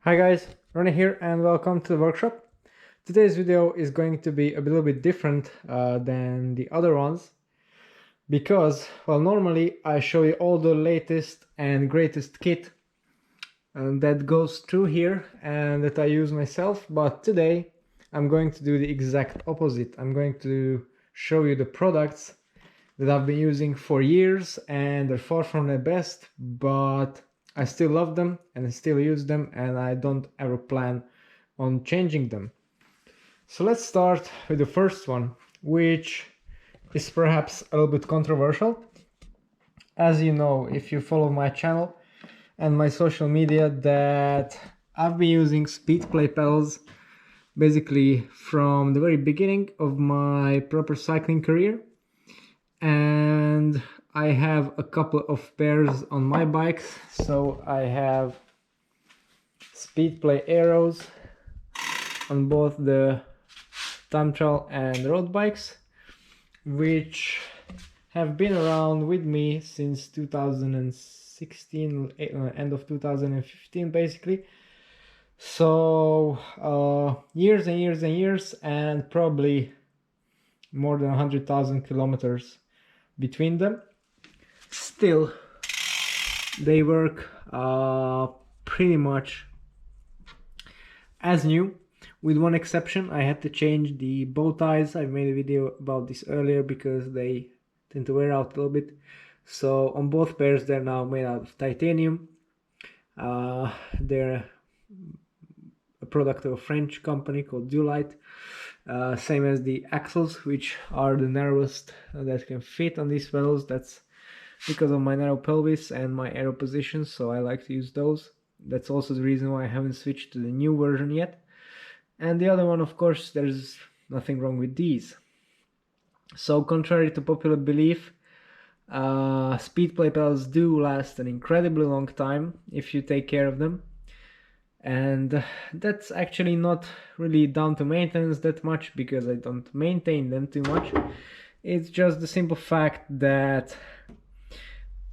Hi guys, Ronnie here and welcome to the workshop. Today's video is going to be a little bit different than the other ones because, well, normally I show you all the latest and greatest kit that goes through here and that I use myself, but today I'm going to do the exact opposite. I'm going to show you the products that I've been using for years and they're far from the best, but I still love them and I still use them and I don't ever plan on changing them. So let's start with the first one, which is perhaps a little bit controversial. As you know, if you follow my channel and my social media, that I've been using speed play pedals basically from the very beginning of my proper cycling career. And I have a couple of pairs on my bikes, so I have speed play arrows on both the time trial and road bikes, which have been around with me since 2016, end of 2015 basically. So years and years and years, and probably more than 100,000 kilometers between them. Still, they work pretty much as new, with one exception. I had to change the bow ties. I made a video about this earlier because they tend to wear out a little bit. So on both pairs they're now made out of titanium. They're a product of a French company called Dulite. Same as the axles, which are the narrowest that can fit on these pedals. That's because of my narrow pelvis and my aero position, so I like to use those. That's also the reason why I haven't switched to the new version yet. And the other one, of course, there's nothing wrong with these. So contrary to popular belief, speed play pedals do last an incredibly long time if you take care of them. And that's actually not really down to maintenance that much, because I don't maintain them too much. It's just the simple fact that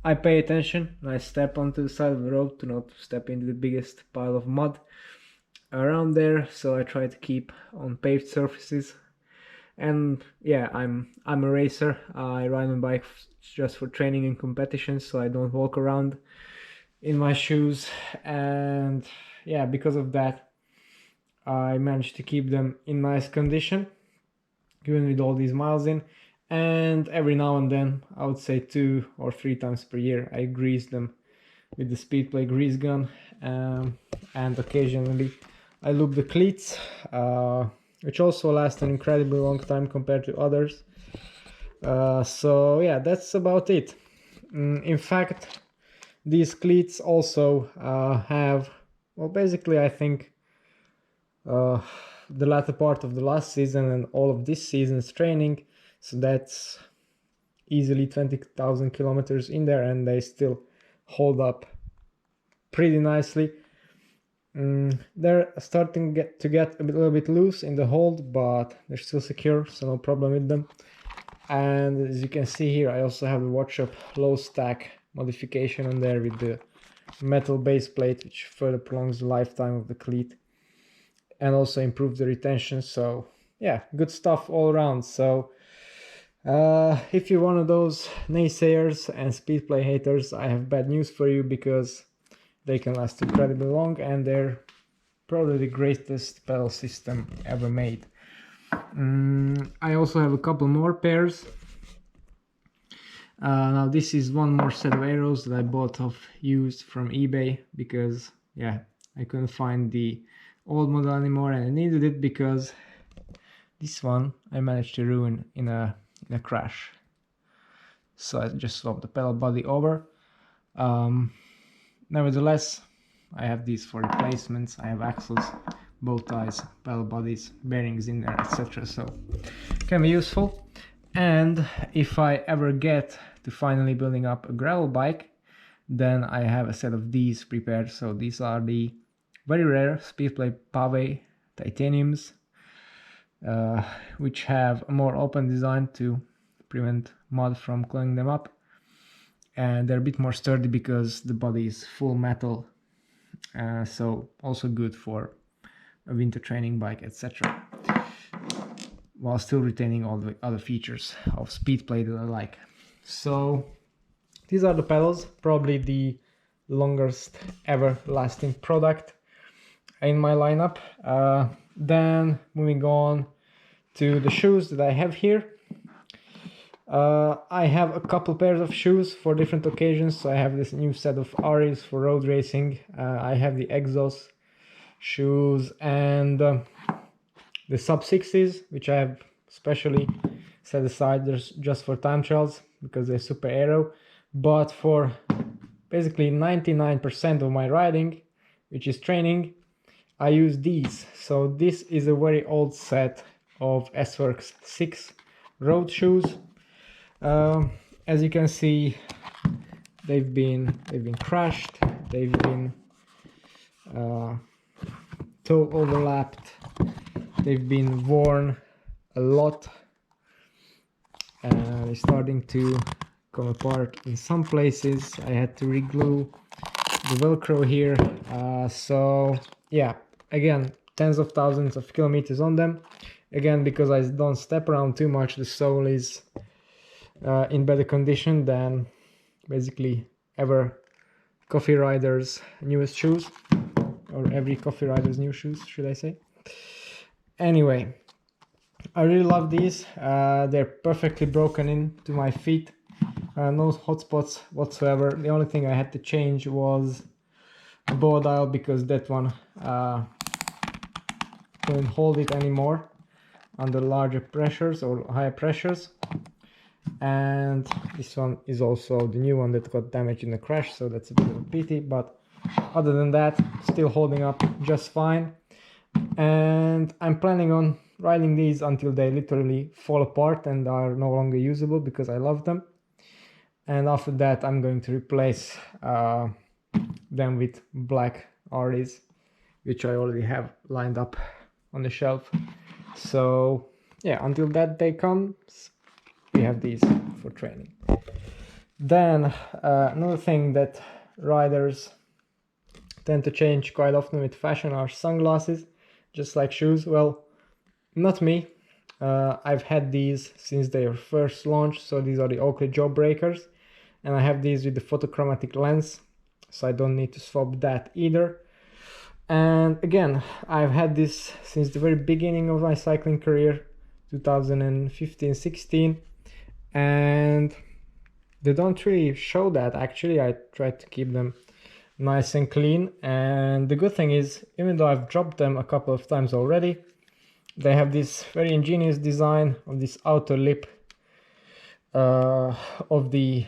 I pay attention. I step onto the side of the road to not step into the biggest pile of mud around there, so I try to keep on paved surfaces. And yeah, I'm a racer. I ride my bike just for training and competitions, so I don't walk around in my shoes. And yeah, because of that, I managed to keep them in nice condition, even with all these miles in. And every now and then, I would say 2 or 3 times per year, I grease them with the Speedplay grease gun, and occasionally I lube the cleats, which also last an incredibly long time compared to others. So yeah, that's about it. In fact, these cleats also have, well, basically I think the latter part of the last season and all of this season's training, so that's easily 20,000 kilometers in there, and they still hold up pretty nicely. They're starting to get a little bit loose in the hold, but they're still secure, so no problem with them. And as you can see here, I also have the Watch-Up low stack modification on there with the metal base plate, which further prolongs the lifetime of the cleat and also improves the retention. So yeah, good stuff all around. So if you're one of those naysayers and speedplay haters, I have bad news for you, because they can last incredibly long and they're probably the greatest pedal system ever made. I also have a couple more pairs. Now this is one more set of arrows that I bought used from eBay, because yeah, I couldn't find the old model anymore and I needed it, because this one I managed to ruin in a crash. So I just swapped the pedal body over. Nevertheless, I have these for replacements. I have axles, bow ties, pedal bodies, bearings in there, etc. So can be useful. And if I ever get to finally building up a gravel bike, then I have a set of these prepared. So these are the very rare Speedplay Pave titaniums, which have a more open design to prevent mud from clogging them up. And they're a bit more sturdy because the body is full metal so also good for a winter training bike, etc., while still retaining all the other features of speed play that I like. So these are the pedals, probably the longest ever lasting product in my lineup. Then moving on to the shoes that I have here. I have a couple pairs of shoes for different occasions. So I have this new set of Aris for road racing. I have the Exos shoes and the sub 60s, which I have specially set aside just for time trials because they're super aero. But for basically 99% of my riding, which is training, I use these. So this is a very old set of S-Works 6 road shoes. As you can see, they've been crashed, they've been toe overlapped, they've been worn a lot, they're starting to come apart in some places. I had to re-glue the Velcro here. So yeah, again, tens of thousands of kilometers on them. Again, because I don't step around too much, the sole is in better condition than basically ever coffee rider's newest shoes, or every coffee rider's new shoes, should I say. Anyway, I really love these. They're perfectly broken into my feet. No hot spots whatsoever. The only thing I had to change was the bow dial because that one couldn't hold it anymore under larger pressures or higher pressures. And this one is also the new one that got damaged in the crash, so that's a bit of a pity, but other than that, still holding up just fine. And I'm planning on riding these until they literally fall apart and are no longer usable because I love them. And after that, I'm going to replace them with black Aris, which I already have lined up on the shelf. So yeah, until that day comes, we have these for training. Then another thing that riders tend to change quite often with fashion are sunglasses, just like shoes. Well, not me. I've had these since their first launch, so these are the Oakley Jawbreakers, and I have these with the photochromatic lens, so I don't need to swap that either. And again, I've had this since the very beginning of my cycling career, 2015-16, and they don't really show that. Actually, I try to keep them nice and clean, and the good thing is, even though I've dropped them a couple of times already, they have this very ingenious design of this outer lip of the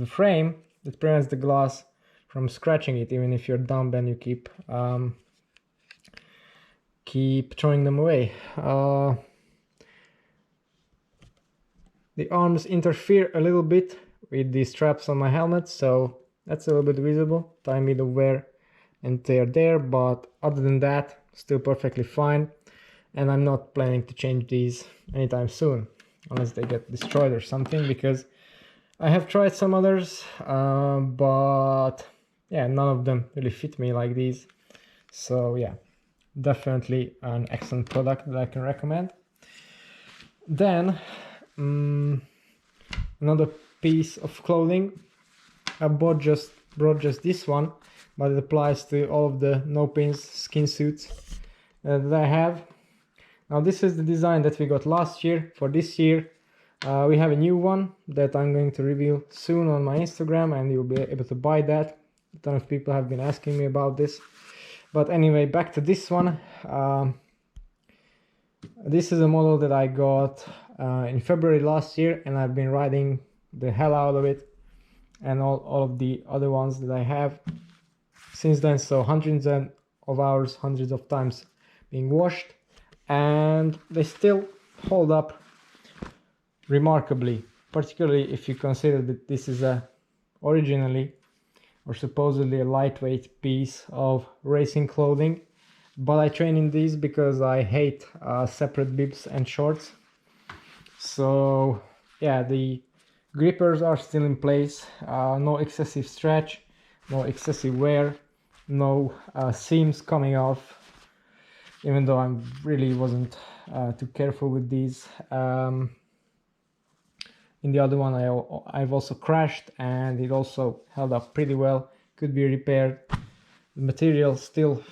frame that prevents the glass from scratching it, even if you're dumb and you keep throwing them away. The arms interfere a little bit with the straps on my helmet, so that's a little bit visible. Time me the wear and tear there, but other than that, still perfectly fine. And I'm not planning to change these anytime soon, unless they get destroyed or something, because I have tried some others, but yeah, none of them really fit me like these. So yeah, definitely an excellent product that I can recommend. Then another piece of clothing. I brought just this one, but it applies to all of the no pins Skinsuits that I have. Now this is the design that we got last year. For this year we have a new one that I'm going to reveal soon on my Instagram, and you'll be able to buy that. A ton of people have been asking me about this. But anyway, back to this one. This is a model that I got in February last year, and I've been riding the hell out of it, and all of the other ones that I have since then. So hundreds of hours, hundreds of times being washed, and they still hold up remarkably, particularly if you consider that this is originally or supposedly a lightweight piece of racing clothing. But I train in these because I hate separate bibs and shorts. So yeah, the grippers are still in place, no excessive stretch, no excessive wear, no seams coming off, even though I really wasn't too careful with these. In the other one I've also crashed, and it also held up pretty well, could be repaired. The material still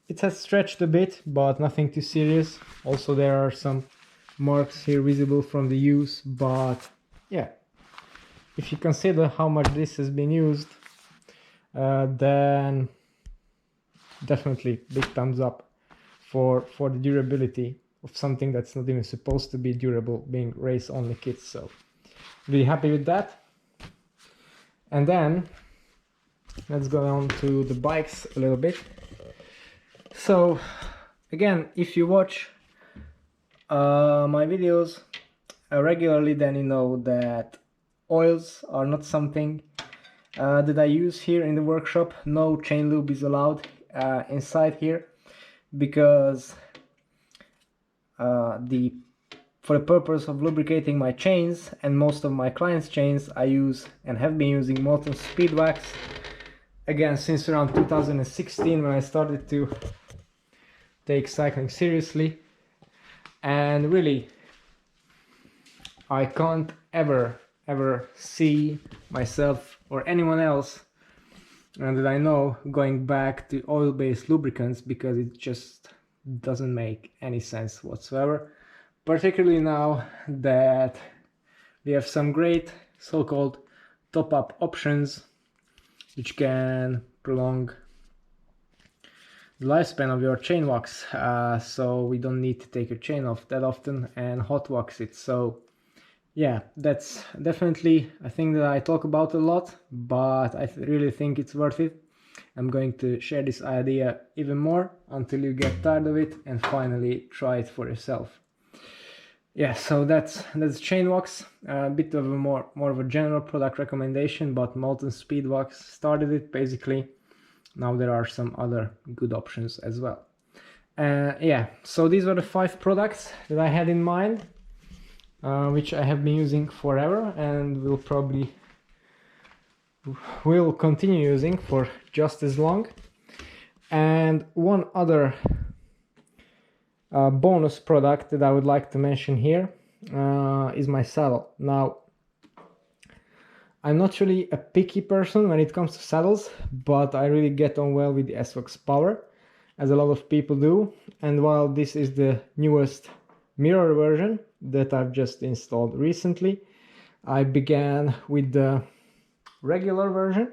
it has stretched a bit, but nothing too serious. Also there are some marks here visible from the use, but yeah, if you consider how much this has been used, then definitely big thumbs up for the durability of something that's not even supposed to be durable, being race only kits. So really happy with that. And then let's go on to the bikes a little bit. So again, if you watch my videos regularly, then you know that oils are not something that I use here in the workshop. No chain lube is allowed inside here, because for the purpose of lubricating my chains and most of my clients' chains, I use and have been using molten speed wax, again since around 2016, when I started to take cycling seriously. And really, I can't ever see myself or anyone else that I know going back to oil-based lubricants, because it just doesn't make any sense whatsoever, particularly now that we have some great so-called top-up options which can prolong the lifespan of your chain wax, so we don't need to take your chain off that often and hot wax it. So yeah, that's definitely a thing that I talk about a lot, but I really think it's worth it. I'm going to share this idea even more until you get tired of it and finally try it for yourself. Yeah, so that's chain wax, a bit of a more of a general product recommendation, but molten speed wax started it basically. Now there are some other good options as well. Yeah, so these were the 5 products that I had in mind, which I have been using forever and will continue using for just as long. And one other bonus product that I would like to mention here is my saddle. Now, I'm not really a picky person when it comes to saddles, but I really get on well with the S-Works Power, as a lot of people do. And while this is the newest mirror version that I've just installed recently, I began with the regular version,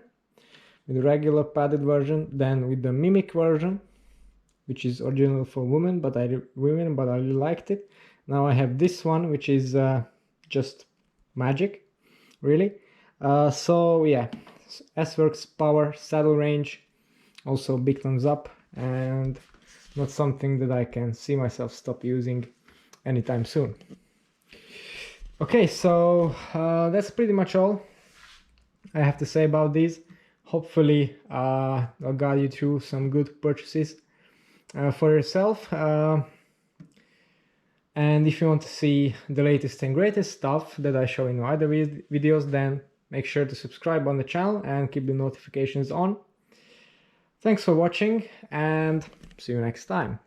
with the regular padded version, then with the Mimic version, which is original for women, but I really liked it. Now I have this one, which is just magic, really. So yeah, S-Works Power saddle range, also big thumbs up, and not something that I can see myself stop using anytime soon. Okay, so that's pretty much all I have to say about these. Hopefully I'll guide you through some good purchases for yourself. And if you want to see the latest and greatest stuff that I show in my other videos, then make sure to subscribe on the channel and keep the notifications on. Thanks for watching, and see you next time.